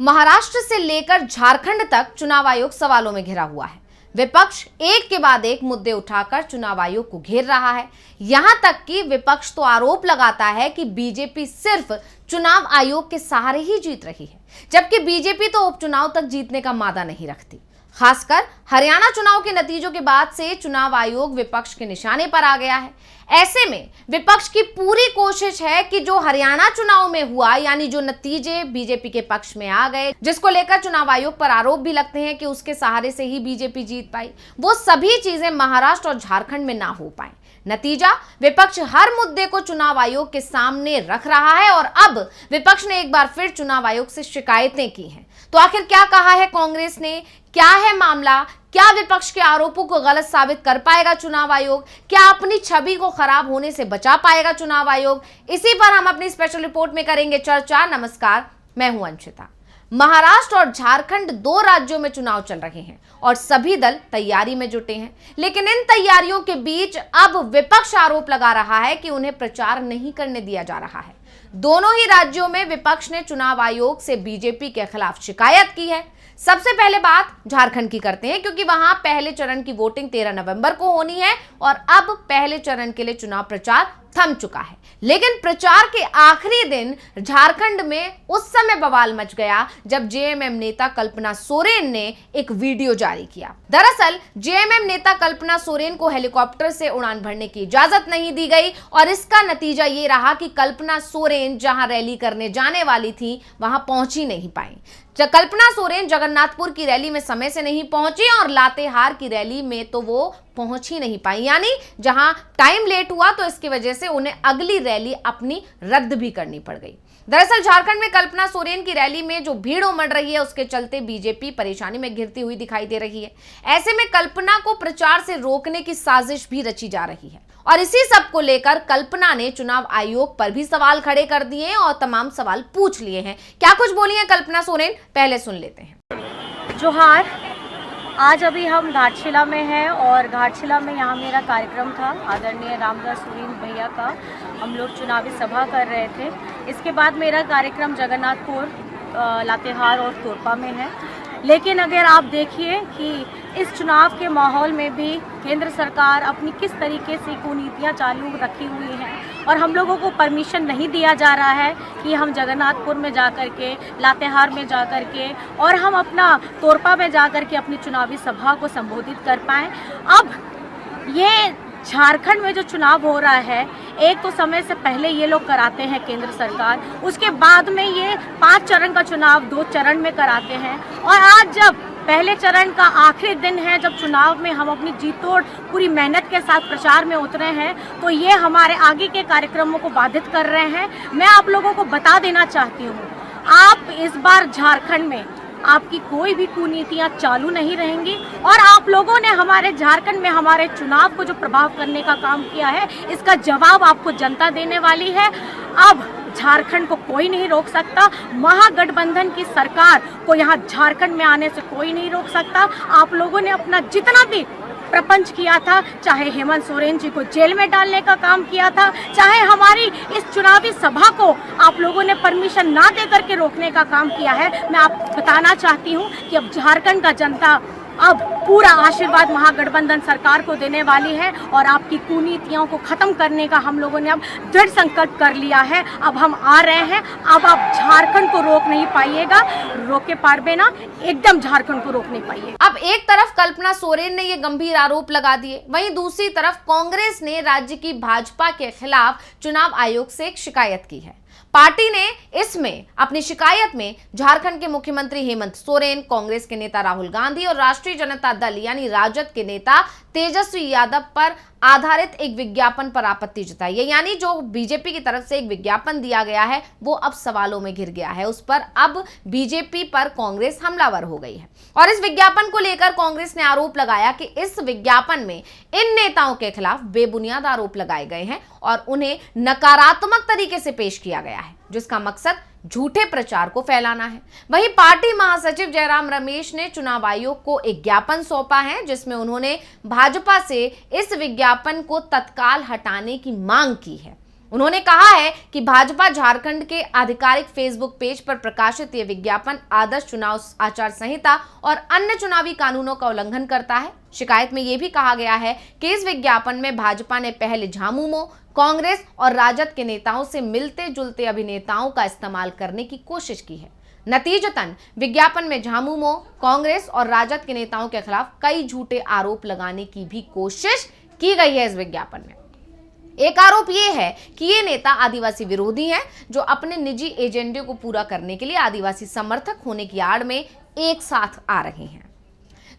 महाराष्ट्र से लेकर झारखंड तक चुनाव आयोग सवालों में घिरा हुआ है। विपक्ष एक के बाद एक मुद्दे उठाकर चुनाव आयोग को घेर रहा है। यहां तक कि विपक्ष तो आरोप लगाता है कि बीजेपी सिर्फ चुनाव आयोग के सहारे ही जीत रही है, जबकि बीजेपी तो उपचुनाव तक जीतने का मादा नहीं रखती। खासकर हरियाणा चुनाव के नतीजों के बाद से चुनाव आयोग विपक्ष के निशाने पर आ गया है। ऐसे में विपक्ष की पूरी कोशिश है कि जो हरियाणा चुनाव में हुआ, यानी जो नतीजे बीजेपी के पक्ष में आ गए, जिसको लेकर चुनाव आयोग पर आरोप भी लगते हैं कि उसके सहारे से ही बीजेपी जीत पाई, वो सभी चीजें महाराष्ट्र और झारखंड में ना हो पाए। नतीजा, विपक्ष हर मुद्दे को चुनाव आयोग के सामने रख रहा है और अब विपक्ष ने एक बार फिर चुनाव आयोग से शिकायतें की हैं। तो आखिर क्या कहा है कांग्रेस ने, क्या है मामला, क्या विपक्ष के आरोपों को गलत साबित कर पाएगा चुनाव आयोग, क्या अपनी छवि को खराब होने से बचा पाएगा चुनाव आयोग, इसी पर हम अपनी स्पेशल रिपोर्ट में करेंगे चर्चा। नमस्कार, मैं हूं अंशिता। महाराष्ट्र और झारखंड दो राज्यों में चुनाव चल रहे हैं और सभी दल तैयारी में जुटे हैं, लेकिन इन तैयारियों के बीच अब विपक्ष आरोप लगा रहा है कि उन्हें प्रचार नहीं करने दिया जा रहा है। दोनों ही राज्यों में विपक्ष ने चुनाव आयोग से बीजेपी के खिलाफ शिकायत की है। सबसे पहले बात झारखंड की करते हैं, क्योंकि वहां पहले चरण की वोटिंग 13 नवंबर को होनी है और अब पहले चरण के लिए चुनाव प्रचार थम चुका है। लेकिन प्रचार के आखिरी दिन झारखंड में उस समय बवाल मच गया जब जेएमएम नेता कल्पना सोरेन ने एक वीडियो जारी किया। दरअसल जेएमएम नेता कल्पना सोरेन को हेलीकॉप्टर से उड़ान भरने की इजाजत नहीं दी गई और इसका नतीजा ये रहा कि कल्पना सोरेन जहां रैली करने जाने वाली थी वहां पहुंच ही नहीं पाई। कल्पना सोरेन जगन्नाथपुर की रैली में समय से नहीं पहुंची और लातेहार की रैली में तो वो पहुंच ही नहीं पाई, यानी जहां टाइम लेट हुआ तो इसकी वजह से उन्हें अगली रैली अपनी रद्द भी करनी पड़ गई। दरअसल झारखंड में कल्पना सोरेन की रैली में जो भीड़ उमड़ रही है उसके चलते बीजेपी परेशानी में घिरती हुई दिखाई दे रही है। ऐसे में कल्पना को प्रचार से रोकने की साजिश भी रची जा रही है और इसी सब को लेकर कल्पना ने चुनाव आयोग पर भी सवाल खड़े कर दिए और तमाम सवाल पूछ लिए हैं। क्या कुछ बोली है कल्पना सोरेन, पहले सुन लेते हैं। जोहार, आज अभी हम घाटशिला में हैं और घाटशिला में यहाँ मेरा कार्यक्रम था आदरणीय रामदास सुरीन भैया का। हम लोग चुनावी सभा कर रहे थे। इसके बाद मेरा कार्यक्रम जगन्नाथपुर, लातेहार और तोरपा में है। लेकिन अगर आप देखिए कि इस चुनाव के माहौल में भी केंद्र सरकार अपनी किस तरीके से कुनीतियाँ चालू रखी हुई हैं और हम लोगों को परमिशन नहीं दिया जा रहा है कि हम जगन्नाथपुर में जाकर के, लातेहार में जाकर के और हम अपना तोरपा में जाकर के अपनी चुनावी सभा को संबोधित कर पाएँ। अब ये झारखंड में जो चुनाव हो रहा है, एक तो समय से पहले ये लोग कराते हैं केंद्र सरकार, उसके बाद में ये 5 चरण का चुनाव 2 चरण में कराते हैं और आज जब पहले चरण का आखिरी दिन है, जब चुनाव में हम अपनी जीतोड़ पूरी मेहनत के साथ प्रचार में उतरे हैं, तो ये हमारे आगे के कार्यक्रमों को बाधित कर रहे हैं। मैं आप लोगों को बता देना चाहती हूँ, आप इस बार झारखंड में आपकी कोई भी कुनीतियाँ चालू नहीं रहेंगी और आप लोगों ने हमारे झारखंड में हमारे चुनाव को जो प्रभाव करने का काम किया है, इसका जवाब आपको जनता देने वाली है। अब झारखंड को कोई नहीं रोक सकता, महागठबंधन की सरकार को यहाँ झारखंड में आने से कोई नहीं रोक सकता। आप लोगों ने अपना जितना भी प्रपंच किया था, चाहे हेमंत सोरेन जी को जेल में डालने का काम किया था, चाहे हमारी इस चुनावी सभा को आप लोगों ने परमिशन ना दे करके रोकने का काम किया है, मैं आपको बताना चाहती हूँ कि अब झारखंड का जनता अब पूरा आशीर्वाद महागठबंधन सरकार को देने वाली है और आपकी कुनीतियों को खत्म करने का हम लोगों ने अब दृढ़ संकल्प कर लिया है। अब हम आ रहे हैं, अब आप झारखंड को रोक नहीं पाइएगा, रोके पारबे ना, एकदम झारखंड को रोक नहीं पाइए। अब एक तरफ कल्पना सोरेन ने ये गंभीर आरोप लगा दिए, वहीं दूसरी तरफ कांग्रेस ने राज्य की भाजपा के खिलाफ चुनाव आयोग से एक शिकायत की है। पार्टी ने इसमें अपनी शिकायत में झारखंड के मुख्यमंत्री हेमंत सोरेन, कांग्रेस के नेता राहुल गांधी और राष्ट्रीय जनता दल यानी राजद के नेता तेजस्वी यादव पर आधारित एक विज्ञापन पर आपत्ति जताई है। यानी जो बीजेपी की तरफ से एक विज्ञापन दिया गया है वो अब सवालों में घिर गया है, उस पर अब बीजेपी पर कांग्रेस हमलावर हो गई है और इस विज्ञापन को लेकर कांग्रेस ने आरोप लगाया कि इस विज्ञापन में इन नेताओं के खिलाफ बेबुनियाद आरोप लगाए गए हैं और उन्हें नकारात्मक तरीके से पेश किया गया है, जिसका मकसद झूठे प्रचार को फैलाना है। वहीं पार्टी महासचिव जयराम रमेश ने चुनाव आयोग को एक ज्ञापन सौंपा है, जिसमें उन्होंने भाजपा से इस विज्ञापन को तत्काल हटाने की मांग की है। उन्होंने कहा है कि भाजपा झारखंड के आधिकारिक फेसबुक पेज पर प्रकाशित ये विज्ञापन आदर्श चुनाव आचार संहिता और अन्य चुनावी कानूनों का उल्लंघन करता है। शिकायत में यह भी कहा गया है कि इस विज्ञापन में भाजपा ने पहले झामुमो, कांग्रेस और राजद के नेताओं से मिलते जुलते अभिनेताओं का इस्तेमाल करने की कोशिश की है। नतीजतन विज्ञापन में झामुमो, कांग्रेस और राजद के नेताओं के खिलाफ कई झूठे आरोप लगाने की भी कोशिश की गई है। इस विज्ञापन में एक आरोप यह है कि ये नेता आदिवासी विरोधी हैं, जो अपने निजी एजेंडे को पूरा करने के लिए आदिवासी समर्थक होने की आड़ में एक साथ आ रहे हैं।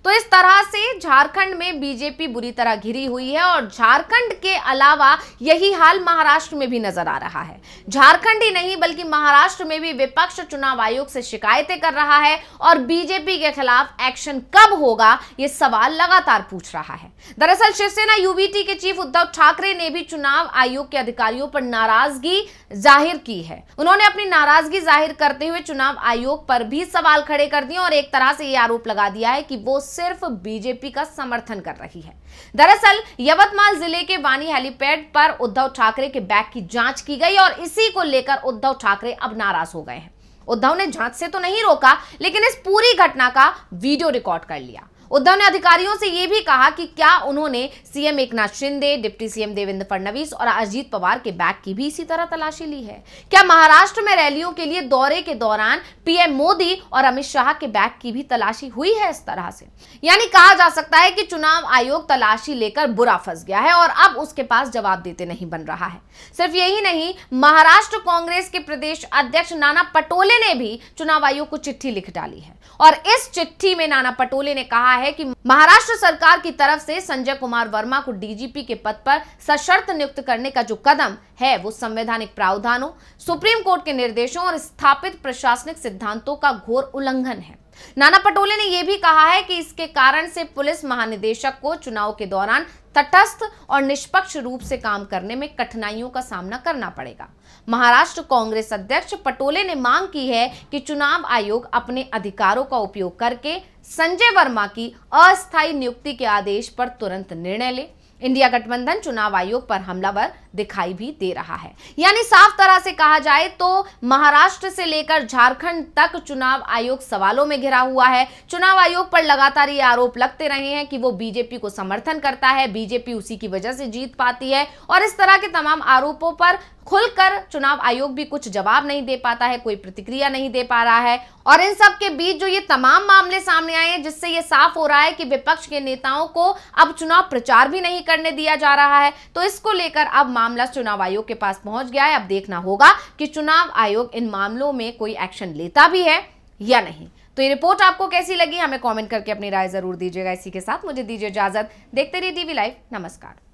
तो इस तरह से झारखंड में बीजेपी बुरी तरह घिरी हुई है और झारखंड के अलावा यही हाल महाराष्ट्र में भी नजर आ रहा है। झारखंड ही नहीं बल्कि महाराष्ट्र में भी विपक्ष चुनाव आयोग से शिकायतें कर रहा है और बीजेपी के खिलाफ एक्शन कब होगा, ये सवाल लगातार पूछ रहा है। दरअसल शिवसेना यूबीटी के चीफ उद्धव ठाकरे ने भी चुनाव आयोग के अधिकारियों पर नाराजगी जाहिर की है। उन्होंने अपनी नाराजगी जाहिर करते हुए चुनाव आयोग पर भी सवाल खड़े कर दिए और एक तरह से यह आरोप लगा दिया है कि वो सिर्फ बीजेपी का समर्थन कर रही है। दरअसल यवतमाल जिले के वानी हेलीपैड पर उद्धव ठाकरे के बैग की जांच की गई और इसी को लेकर उद्धव ठाकरे अब नाराज हो गए हैं। उद्धव ने जांच से तो नहीं रोका, लेकिन इस पूरी घटना का वीडियो रिकॉर्ड कर लिया। उद्धव ने अधिकारियों से यह भी कहा कि क्या उन्होंने CM Eknath Shinde, deputy CM Devendra Fadnavis और अजीत पवार के बैग की भी इसी तरह तलाशी ली है। क्या महाराष्ट्र में रैलियों के लिए दौरे के दौरान पीएम मोदी और अमित शाह के बैग की भी तलाशी हुई है? इस तरह से यानी कहा जा सकता है कि चुनाव आयोग तलाशी लेकर बुरा फंस गया है और अब उसके पास जवाब देते नहीं बन रहा है। सिर्फ यही नहीं, महाराष्ट्र कांग्रेस के प्रदेश अध्यक्ष नाना पटोले ने भी चुनाव आयोग को चिट्ठी लिख डाली है और इस चिट्ठी में नाना पटोले ने कहा है कि महाराष्ट्र सरकार की तरफ से संजय कुमार वर्मा को डीजीपी के पद पर सशर्त नियुक्त करने का जो कदम है वो संवैधानिक प्रावधानों, सुप्रीम कोर्ट के निर्देशों और स्थापित प्रशासनिक सिद्धांतों का घोर उल्लंघन है। नाना पटोले ने यह भी कहा है कि इसके कारण से पुलिस महानिदेशक को चुनाव के दौरान तटस्थ और निष्पक्ष रूप से काम करने में कठिनाइयों का सामना करना पड़ेगा। महाराष्ट्र कांग्रेस अध्यक्ष पटोले ने मांग की है कि चुनाव आयोग अपने अधिकारों का उपयोग करके संजय वर्मा की अस्थायी नियुक्ति के आदेश पर तुरंत निर्णय ले। इंडिया गठबंधन चुनाव आयोग पर हमलावर दिखाई भी दे रहा है। यानी साफ तरह से कहा जाए तो महाराष्ट्र से लेकर झारखंड तक चुनाव आयोग सवालों में घिरा हुआ है। चुनाव आयोग पर लगातार ये आरोप लगते रहे हैं कि वो बीजेपी को समर्थन करता है, बीजेपी उसी की वजह से जीत पाती है और इस तरह के तमाम आरोपों पर खुलकर चुनाव आयोग भी कुछ जवाब नहीं दे पाता है, कोई प्रतिक्रिया नहीं दे पा रहा है। और इन सब के बीच जो ये तमाम मामले सामने आए हैं, जिससे ये साफ हो रहा है कि विपक्ष के नेताओं को अब चुनाव प्रचार भी नहीं करने दिया जा रहा है। तो इसको लेकर अब मामला चुनाव आयोग के पास पहुंच गया है। अब देखना होगा कि चुनाव आयोग इन मामलों में कोई एक्शन लेता भी है या नहीं। तो ये रिपोर्ट आपको कैसी लगी, हमें कमेंट करके अपनी राय जरूर दीजिएगा। इसी के साथ मुझे दीजिए इजाजत। देखते रहिए टीवी लाइव। नमस्कार।